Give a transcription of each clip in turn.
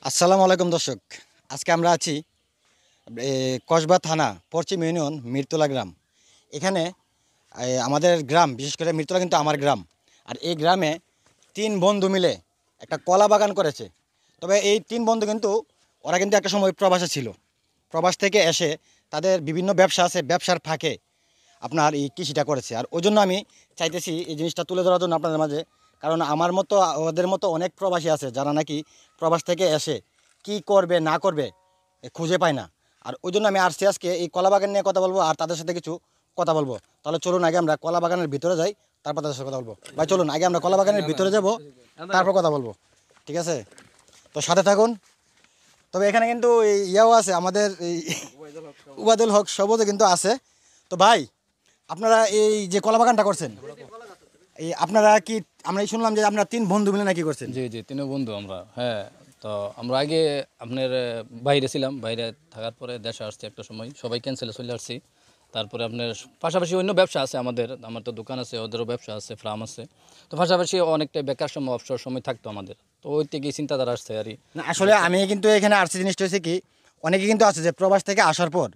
আসসালামু আলাইকুম দর্শক। আজকে আমরা আছি কসবা থানা পশ্চিম ইউনিয়ন মিরতলা গ্রাম। এখানে আমাদের গ্রাম, বিশেষ করে মিরতলা কিন্তু আমার গ্রাম। আর এই গ্রামে তিন বন্ধু মিলে একটা কলা বাগান করেছে। তবে এই তিন বন্ধু কিন্তু ওরা কিন্তু একটা সময় প্রবাসে ছিল। প্রবাস থেকে এসে তাদের বিভিন্ন ব্যবসা আছে, ব্যবসার ফাঁকে আপনার এই কৃষিটা করেছে। আর ওই জন্য আমি চাইতেছি এই জিনিসটা তুলে ধরার জন্য আপনাদের মাঝে। কারণ আমার মতো ওদের মতো অনেক প্রবাসী আছে যারা নাকি প্রবাস থেকে এসে কি করবে না করবে খুঁজে পায় না। আর ওই জন্য আমি আসছি আজকে এই কলা বাগান নিয়ে কথা বলবো আর তাদের সাথে কিছু কথা বলবো। তাহলে চলুন আগে আমরা কলা বাগানের ভিতরে যাই, তারপর তাদের সাথে কথা বলবো। ভাই চলুন আগে আমরা কলা বাগানের ভিতরে যাব, তারপর কথা বলবো। ঠিক আছে, তো সাথে থাকুন। তবে এখানে কিন্তু ইয়াও আছে, আমাদের এই উবায়দুল হক সবুজও কিন্তু আছে। তো ভাই, আপনারা এই যে কলা বাগানটা করছেন, এই আপনারা কি, আমরা শুনলাম যে আপনারা তিন বন্ধু মিলে নাকি করছেন? জি জি, তিনও বন্ধু আমরা। হ্যাঁ, তো আমরা আগে আপনার বাইরে ছিলাম, বাইরে থাকার পরে দেশে আসছি একটা সময়, সবাই ক্যান্সেলে চলে আসছি। তারপরে আপনার পাশাপাশি অন্য ব্যবসা আছে আমার তো দোকান আছে, ওদেরও ব্যবসা আছে, ফার্ম আছে। তো পাশাপাশি অনেকটাই বেকার সময়, অবসর সময় থাকতো আমাদের, তো ওই থেকে চিন্তাধারা আসছে আর কি। না আসলে আমি কিন্তু এখানে আসছি, জিনিসটা হচ্ছে কি, অনেকে কিন্তু আছে যে প্রবাস থেকে আসার পর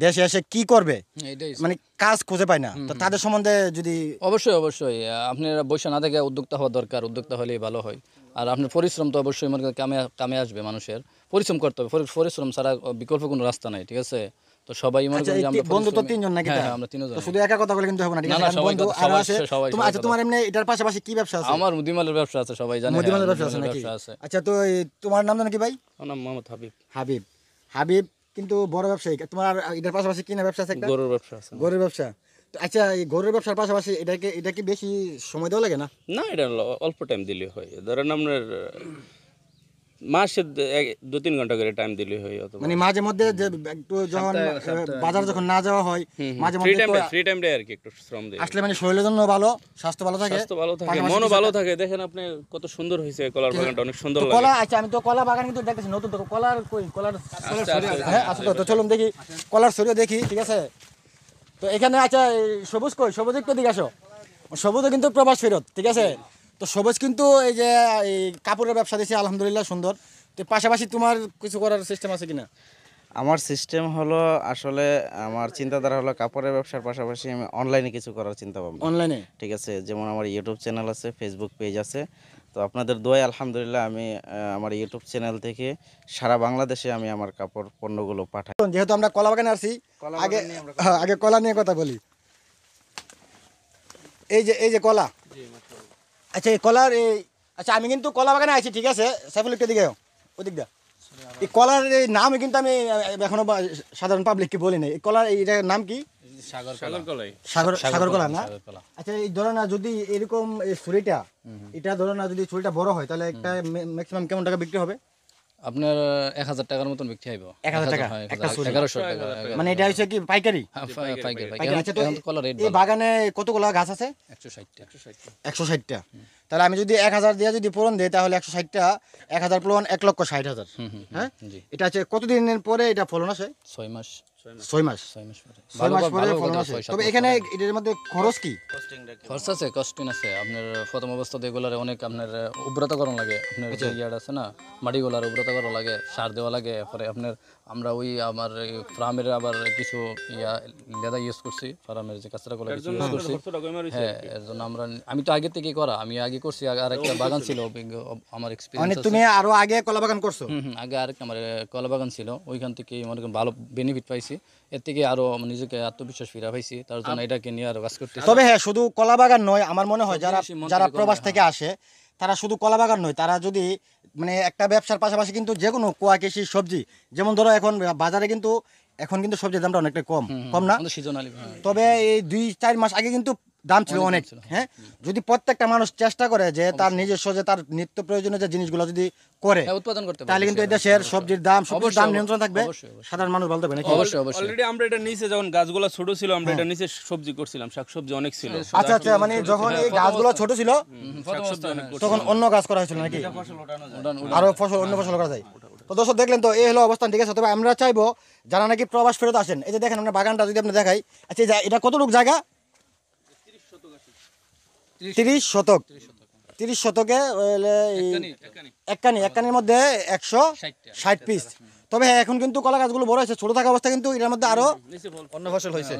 দেশে এসে কি করবে, এটাই মানে কাজ খুঁজে পায় না। তো তাদের সম্বন্ধে যদি অবশ্যই অবশ্যই আপনারা বসে না থেকে উদ্যোক্তা হওয়া দরকার, উদ্যোক্তা হলেই ভালো হয়। আর আপনার পরিশ্রম তো অবশ্যই মনে করেন কামে কামে আসবে, মানুষের পরিশ্রম করতে হবে, পরিশ্রম ছাড়া বিকল্প কোনো রাস্তা নাই। ঠিক আছে, তো সবাই মনে আচ্ছা, করেন এই যে আমরা বন্ধু তো পরিশ্রমী। তিনজন নাকি? হ্যাঁ তাই? হ্যাঁ, আমরা তিনজন। তো শুধু একা কথা বলে কিন্তু হবে না, ঠিক না আছে? না, কারণ সবাই বন্ধু কথা, আরো সবাই আছে। সবাই তোমার সবাই আচ্ছা, কথা। তোমার এমনি এটার পাশাপাশি কি ব্যবসা আছে? আমার মুদিমালের ব্যবসা আছে, সবাই জানে। মুদিমালের হ্যাঁ, ব্যবসা আছে মুদিমালের নাকি? ব্যবসা আছে। আচ্ছা, তো তোমার নাম জানো কি ভাই? আমার নাম মোহাম্মদ হাবিব। হাবিব। হাবিব কিন্তু বড় ব্যবসায়ী। তোমার এটার পাশাপাশি কি না ব্যবসা আছে? একটা গরুর ব্যবসা আছে। গরুর ব্যবসা। তো আচ্ছা, এই গরুর ব্যবসার পাশাপাশি এটা কি বেশি সময় দেওয়া লাগে না? না, এটা অল্প টাইম দিলে হয়। ধরেন আপনার মাসে 2-3 ঘন্টা করে টাইম দিলে হয়। অথবা মানে মাঝে মধ্যে যে একটু যখন বাজার যখন না যাওয়া হয়, মাঝে ফ্রি মধ্যে তো টাইমটা আর কি একটু শ্রম দেয়। আসলে মানে শরীরের জন্য ভালো, স্বাস্থ্য ভালো থাকে, স্বাস্থ্য ভালো থাকে, পাশাপাশি মনও কিছু ভালো একটা- থাকে। দেখেন আপনি কত সুন্দর হয়েছে কলার বাগানটা, অনেক সুন্দর তো লাগে। কলা, আচ্ছা আমি তো কলা বাগান কিন্তু দেখতেছি নতুন, তো কলার কই কলার হ্যাঁ আচ্ছা, তো চলুন দেখি কলার সরিয়ে দেখি। ঠিক আছে, তো এখানে আচ্ছা এই সবুজ কই, সবুজ একটু দিকে আসো। সবুজও কিন্তু প্রবাস ফেরত। ঠিক আছে, তো সবুজ কিন্তু এই যে এই কাপড়ের ব্যবসা দিয়েছে, আলহামদুলিল্লাহ সুন্দর। তো পাশাপাশি তোমার কিছু করার সিস্টেম আছে কিনা? আমার সিস্টেম হলো, আসলে আমার চিন্তাধারা হলো কাপড়ের ব্যবসার পাশাপাশি আমি অনলাইনে কিছু করার চিন্তা ভাবনা। অনলাইনে? ঠিক আছে, যেমন আমার ইউটিউব চ্যানেল আছে, ফেসবুক পেজ আছে। তো আপনাদের দোয়ায় আলহামদুলিল্লাহ আমি আমার ইউটিউব চ্যানেল থেকে সারা বাংলাদেশে আমি আমার কাপড় পণ্যগুলো পাঠাই। যেহেতু আমরা কলা বাগানে আসছি, আগে আগে কলা নিয়ে কথা বলি। এই যে কলা, আচ্ছা এই কলার এই, আচ্ছা আমি কিন্তু কলা বাগানে আছি। ঠিক আছে, সাইফুল একটু দিকে ওদিক দা। এই কলার এই নাম কিন্তু আমি এখনো সাধারণ পাবলিককে বলি নাই। এই কলার এইটার নাম কি? সাগর কলাই। সাগর কলা না? সাগর কলা। আচ্ছা, এই ধরো না যদি এরকম এই ছুরিটা, এটা ধরো না যদি ছুরিটা বড় হয়, তাহলে একটা ম্যাক্সিমাম কেমন টাকা বিক্রি হবে? আপনার 1000 টাকার মতন বিক্রি হইব। 1000 টাকা একটা ছুরি? 1100 টাকা। মানে এটা হচ্ছে কি পাইকারি? হ্যাঁ, পাইকারি। পাইকারি। আচ্ছা, তো এখন তো কলার রেট এই বাগানে কতগুলো গাছ আছে? 160টা। 160টা। তাহলে আমি যদি 1000 দিয়ে যদি পূরণ দিই, তাহলে 160টা 1000 পূরণ 1,60,000। হ্যাঁ, জি। এটা আছে কতদিনের পরে এটা ফলন আসে? 6 মাস। 6 মাস। 6 মাস পরে। 6 মাস পরে ভালো ফলন কথা, আসে। 6-7 তবে মাস এখানে পরে। এটার মধ্যে খরচ কি? খরচ আছে, কস্টিং আছে। আপনার প্রথম অবস্থাতে এগুলার অনেক আপনার উর্বরতা করা লাগে। আপনার যে ইয়ার আছে না, মাটিগুলার উর্বরতা করা লাগে, সার দেওয়া লাগে। পরে আপনার আমরা ওই আমার ফার্মের আবার কিছু লেদা ইউজ করছি, ফার্মের যে কাঁচরাগুলো ইউজ করছি। হ্যাঁ, এর জন্য আমি তো আগে থেকে করা, আমি আগে করছি। আর একটা বাগান ছিল, আমার মানে এক্সপিরিয়েন্স আছে। তুমি আরো আগে কলা বাগান করছো? আগে আরেকটা আমার কলা বাগান ছিল, ওইখান থেকে মনে করেন ভালো বেনিফিট পাইছি। এর থেকে আরো নিজেকে আত্মবিশ্বাস ফিরা পাইছি, তার জন্য এটাকে নিয়ে আরো কাজ করতে। তবে হ্যাঁ, শুধু কলা বাগান নয়, আমার মনে হয় যারা বেশি মন যারা থেকে প্রবাস করবে, থেকে আসে, তারা শুধু কলা বাগান নয়, তারা যদি মানে একটা ব্যবসার পাশাপাশি কিন্তু যে কোনো কুয়া কৃষি সবজি, যেমন ধরো এখন বাজারে কিন্তু এখন কিন্তু সবজির দামটা অনেকটা কম কম না? সিজনালি। তবে এই 2-4 মাস আগে কিন্তু দাম ছিল অনেক। হ্যাঁ, যদি প্রত্যেকটা মানুষ চেষ্টা করে যে তার নিজস্ব যে তার নিত্য প্রয়োজনীয় যে জিনিসগুলো যদি করে, উৎপাদন করতে তাহলে কিন্তু এই দেশের সবজির দাম, সবজির দাম নিয়ন্ত্রণ থাকবে, অবশ্যই। সাধারণ মানুষ বলতে পারে নাকি? অবশ্যই অবশ্যই। অলরেডি আমরা এটা নিচে যখন গাছগুলো ছোট ছিল, আমরা এটা নিচে সবজি করছিলাম, শাকসবজি অনেক ছিল। আচ্ছা আচ্ছা, মানে যখন এই গাছগুলো ছোট ছিল শাকসবজি অনেক তখন অন্য গাছ করা হয়েছিল নাকি? আরো অন্য ফসল করা যায়। তো দর্শক দেখলেন তো, এই হলো অবস্থান। ঠিক আছে, তবে আমরা চাইবো যারা নাকি প্রবাস ফেরত আসেন, এই যে দেখেন আমরা বাগানটা যদি আপনি দেখাই। আচ্ছা, এটা কতটুকু জায়গা? 30 শতক। 30 শতকে এককানির মধ্যে 160 পিস। তবে হ্যাঁ এখন কিন্তু কলা গাছগুলো বড় হয়েছে, ছোট থাকা অবস্থা কিন্তু এটার মধ্যে আরো অন্য ফসল হয়েছে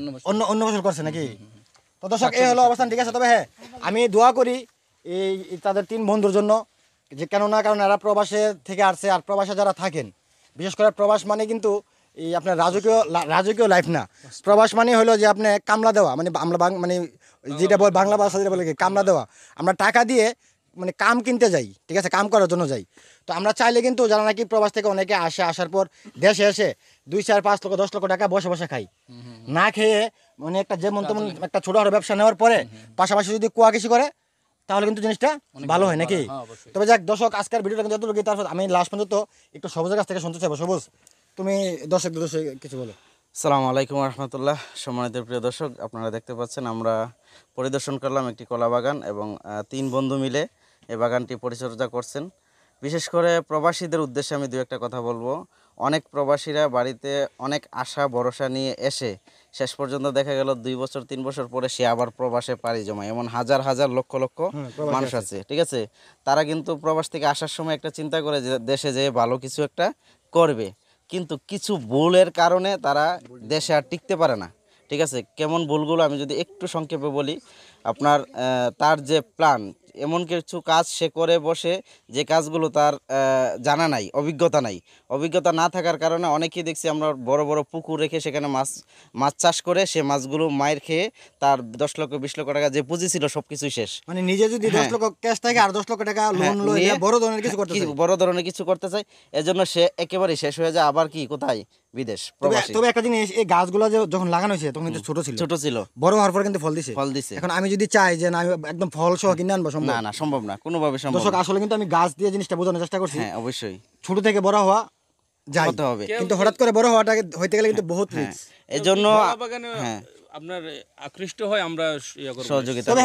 অন্য ফসল করছে নাকি। তো দর্শক এই হলো অবস্থান, ঠিক আছে। তবে হ্যাঁ আমি দোয়া করি এই তাদের 3 বন্ধুর জন্য, যে কারণ এরা প্রবাসে থেকে আসছে, আর প্রবাসে যারা থাকেন, বিশেষ করে প্রবাস মানে কিন্তু এই আপনার রাজকীয় লাইফ না। প্রবাস মানে হলো যে আপনি কামলা দেওয়া, মানে আমরা মানে যেটা বল বাংলা ভাষা যেটা বলে কি কামলা দেওয়া, আমরা টাকা দিয়ে মানে কাম কিনতে যাই, ঠিক আছে, কাম করার জন্য যাই। তো আমরা চাইলে কিন্তু যারা নাকি প্রবাস থেকে অনেকে আসার পর দেশে এসে 2, 4, 5 লক্ষ 10 লক্ষ টাকা বসে বসে খাই, না খেয়ে মানে একটা যেমন তেমন একটা ছোটখাটো ব্যবসা নেওয়ার পরে পাশাপাশি যদি কুয়া কৃষি করে তাহলে কিন্তু জিনিসটা ভালো হয় নাকি। তবে যাক দর্শক, আজকের ভিডিওটা কিন্তু এতটুকু। তারপর আমি লাস্ট পর্যন্ত একটু সবুজের কাছ থেকে শুনতে চাইবো। সবুজ, তুমি দর্শকদের কিছু বলো। আসসালামু আলাইকুম রহমতুল্লাহ। সম্মানিত প্রিয় দর্শক, আপনারা দেখতে পাচ্ছেন আমরা পরিদর্শন করলাম একটি কলা বাগান এবং 3 বন্ধু মিলে এই বাগানটি পরিচর্যা করছেন। বিশেষ করে প্রবাসীদের উদ্দেশ্যে আমি 2-1 কথা বলবো। অনেক প্রবাসীরা বাড়িতে অনেক আশা ভরসা নিয়ে এসে শেষ পর্যন্ত দেখা গেল 2 বছর 3 বছর পরে সে আবার প্রবাসে পাড়ি জমায়, এমন হাজার হাজার লক্ষ লক্ষ মানুষ আছে, ঠিক আছে। তারা কিন্তু প্রবাস থেকে আসার সময় একটা চিন্তা করে যে দেশে যেয়ে ভালো কিছু একটা করবে, কিন্তু কিছু ভুলের কারণে তারা দেশে আর টিকতে পারে না, ঠিক আছে। কেমন ভুলগুলো আমি যদি একটু সংক্ষেপে বলি, আপনার তার যে প্ল্যান, এমন কিছু কাজ সে করে বসে যে কাজগুলো তার জানা নাই, অভিজ্ঞতা না থাকার কারণে অনেকেই দেখছি আমরা বড় বড় পুকুর রেখে সেখানে মাছ চাষ করে সে মাছগুলো মায়ের খেয়ে তার 10 লক্ষ 20 লক্ষ টাকা যে পুঁজি ছিল সব কিছুই শেষ। মানে নিজে যদি 10 লক্ষ ক্যাশ থাকে আর 10 লক্ষ টাকা লোন লয়ে বড় ধরনের কিছু করতে চায়, এজন্য সে একেবারে শেষ হয়ে যায়। আবার কি কোথায়? বিদেশ, প্রবাসী। তবে একটা জিনিস, এই গাছগুলো যখন লাগানো হয়েছে তখন কিন্তু ছোট ছিল, বড় হওয়ার পর কিন্তু ফল দিছে। এখন আমি যদি চাই যে না আমি একদম ফল সহ কিনে আনবো, না সম্ভব না, কোনোভাবে সম্ভব না। দর্শক আসলে কিন্তু আমি গাছ দিয়ে জিনিসটা বোঝানোর চেষ্টা করছি। হ্যাঁ অবশ্যই ছোট থেকে বড় হওয়া যায় হবে, কিন্তু হঠাৎ করে বড় হওয়াটা হইতে গেলে কিন্তু বহুত রিস্ক। এজন্য বাগানে আপনার আকৃষ্ট হয় আমরা সহযোগিতা। তবে